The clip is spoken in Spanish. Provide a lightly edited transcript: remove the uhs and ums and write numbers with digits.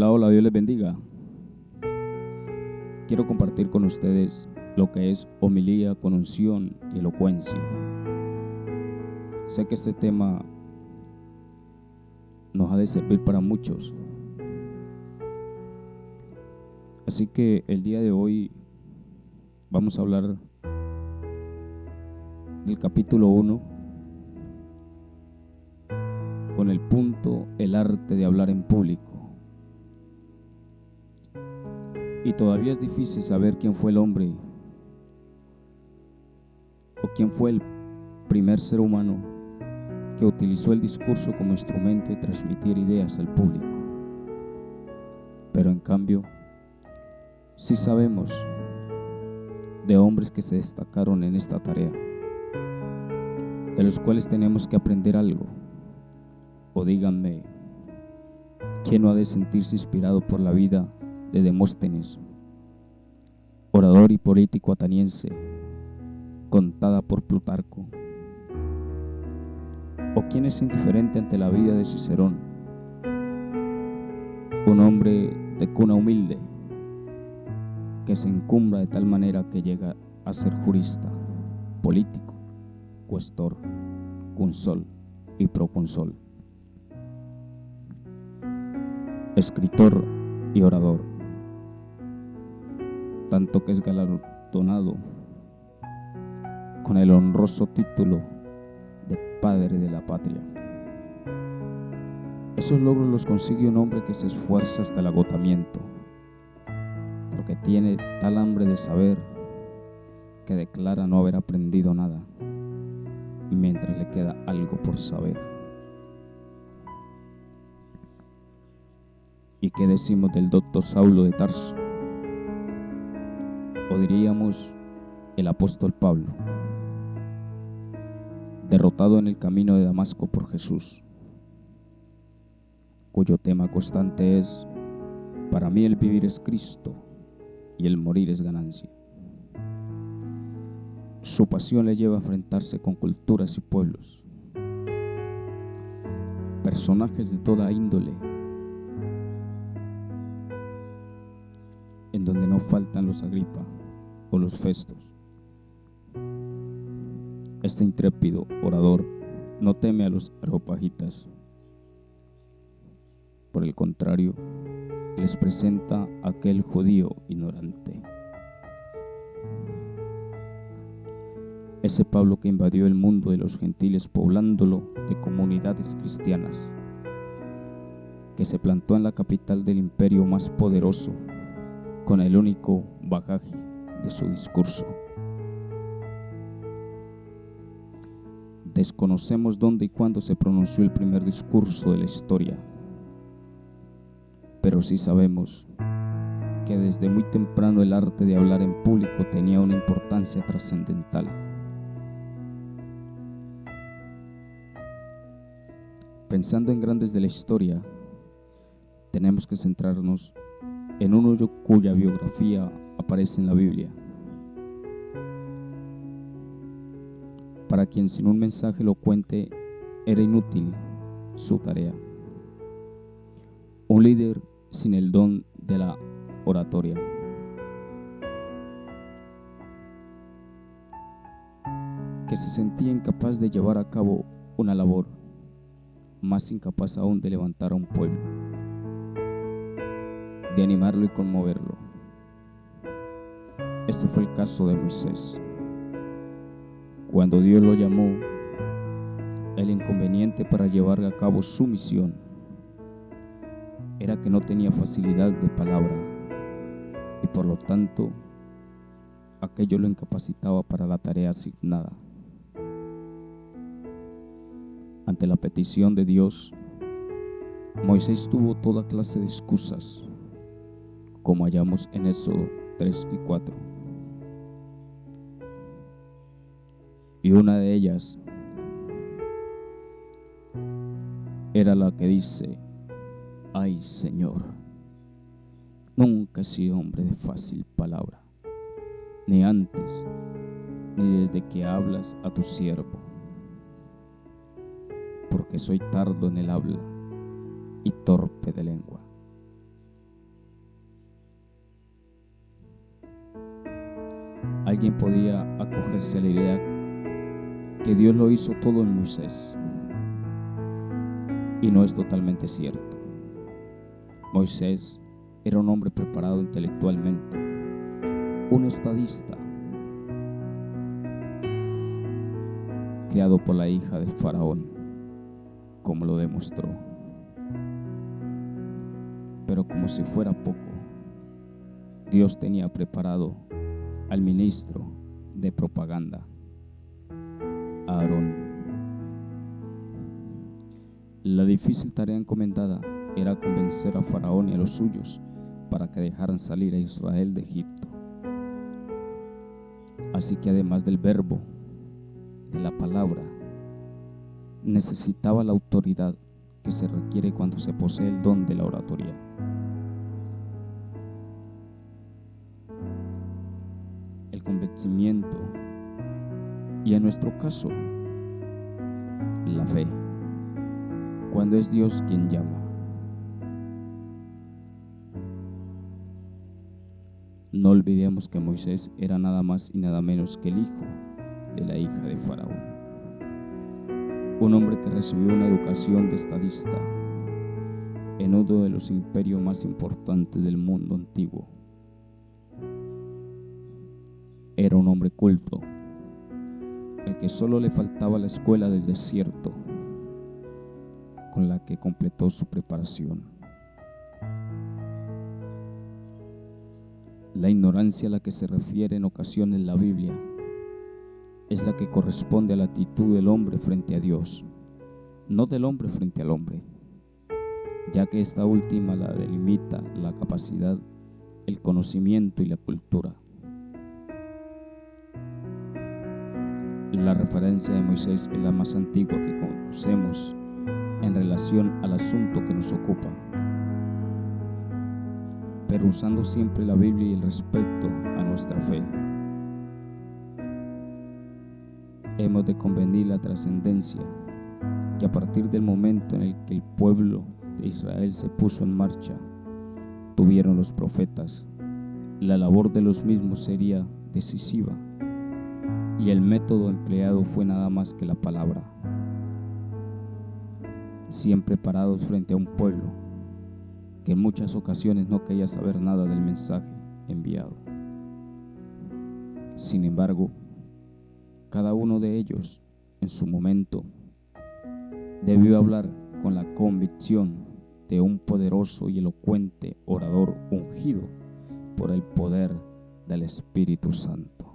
Hola, hola, Dios les bendiga. Quiero compartir con ustedes lo que es homilía con unción y elocuencia. Sé que este tema nos ha de servir para muchos. Así que el día de hoy vamos a hablar del capítulo 1 con el punto el arte de hablar en público. Y todavía es difícil saber quién fue el hombre o quién fue el primer ser humano que utilizó el discurso como instrumento de transmitir ideas al público. Pero en cambio, sí sabemos de hombres que se destacaron en esta tarea, de los cuales tenemos que aprender algo. O díganme, ¿quién no ha de sentirse inspirado por la vida de Demóstenes, orador y político ateniense, contada por Plutarco? ¿O quién es indiferente ante la vida de Cicerón, un hombre de cuna humilde que se encumbra de tal manera que llega a ser jurista, político, cuestor, cónsul y procónsul, escritor y orador, tanto que es galardonado con el honroso título de padre de la patria? Esos logros los consigue un hombre que se esfuerza hasta el agotamiento, porque tiene tal hambre de saber que declara no haber aprendido nada, mientras le queda algo por saber. ¿Y qué decimos del doctor Saulo de Tarso? O diríamos el apóstol Pablo, derrotado en el camino de Damasco por Jesús, cuyo tema constante es: para mí el vivir es Cristo y el morir es ganancia. Su pasión le lleva a enfrentarse con culturas y pueblos, personajes de toda índole, en donde no faltan los Agripa o los Festos. Este intrépido orador no teme a los areopagitas. Por el contrario, les presenta a aquel judío ignorante. Ese Pablo que invadió el mundo de los gentiles poblándolo de comunidades cristianas, que se plantó en la capital del imperio más poderoso con el único bagaje de su discurso. Desconocemos dónde y cuándo se pronunció el primer discurso de la historia, pero sí sabemos que desde muy temprano el arte de hablar en público tenía una importancia trascendental. Pensando en grandes de la historia, tenemos que centrarnos en uno cuya biografía aparece en la Biblia, para quien sin un mensaje elocuente era inútil su tarea. Un líder sin el don de la oratoria. Que se sentía incapaz de llevar a cabo una labor, más incapaz aún de levantar a un pueblo, de animarlo y conmoverlo. Este fue el caso de Moisés. Cuando Dios lo llamó, el inconveniente para llevar a cabo su misión era que no tenía facilidad de palabra y por lo tanto aquello lo incapacitaba para la tarea asignada. Ante la petición de Dios, Moisés tuvo toda clase de excusas, como hallamos en Éxodo 3 y 4. Y una de ellas era la que dice: ay, Señor, nunca he sido hombre de fácil palabra, ni antes, ni desde que hablas a tu siervo, porque soy tardo en el habla y torpe de lengua. Alguien podía acogerse a la idea que Dios lo hizo todo en Moisés, y no es totalmente cierto. Moisés era un hombre preparado intelectualmente, un estadista, criado por la hija del faraón, como lo demostró. Pero como si fuera poco, Dios tenía preparado al ministro de propaganda, Aarón. La difícil tarea encomendada era convencer a Faraón y a los suyos para que dejaran salir a Israel de Egipto. Así que además del verbo, de la palabra, necesitaba la autoridad que se requiere cuando se posee el don de la oratoria. El convencimiento y, en nuestro caso, la fe, cuando es Dios quien llama. No olvidemos que Moisés era nada más y nada menos que el hijo de la hija de Faraón, un hombre que recibió una educación de estadista en uno de los imperios más importantes del mundo antiguo. Era un hombre culto, al que solo le faltaba la escuela del desierto, con la que completó su preparación. La ignorancia a la que se refiere en ocasiones la Biblia es la que corresponde a la actitud del hombre frente a Dios, no del hombre frente al hombre, ya que esta última la delimita la capacidad, el conocimiento y la cultura. La referencia de Moisés es la más antigua que conocemos en relación al asunto que nos ocupa, pero usando siempre la Biblia y el respeto a nuestra fe. Hemos de convenir la trascendencia que a partir del momento en el que el pueblo de Israel se puso en marcha, tuvieron los profetas. La labor de los mismos sería decisiva, y el método empleado fue nada más que la palabra. Siempre parados frente a un pueblo que en muchas ocasiones no quería saber nada del mensaje enviado. Sin embargo, cada uno de ellos, en su momento, debió hablar con la convicción de un poderoso y elocuente orador ungido por el poder del Espíritu Santo.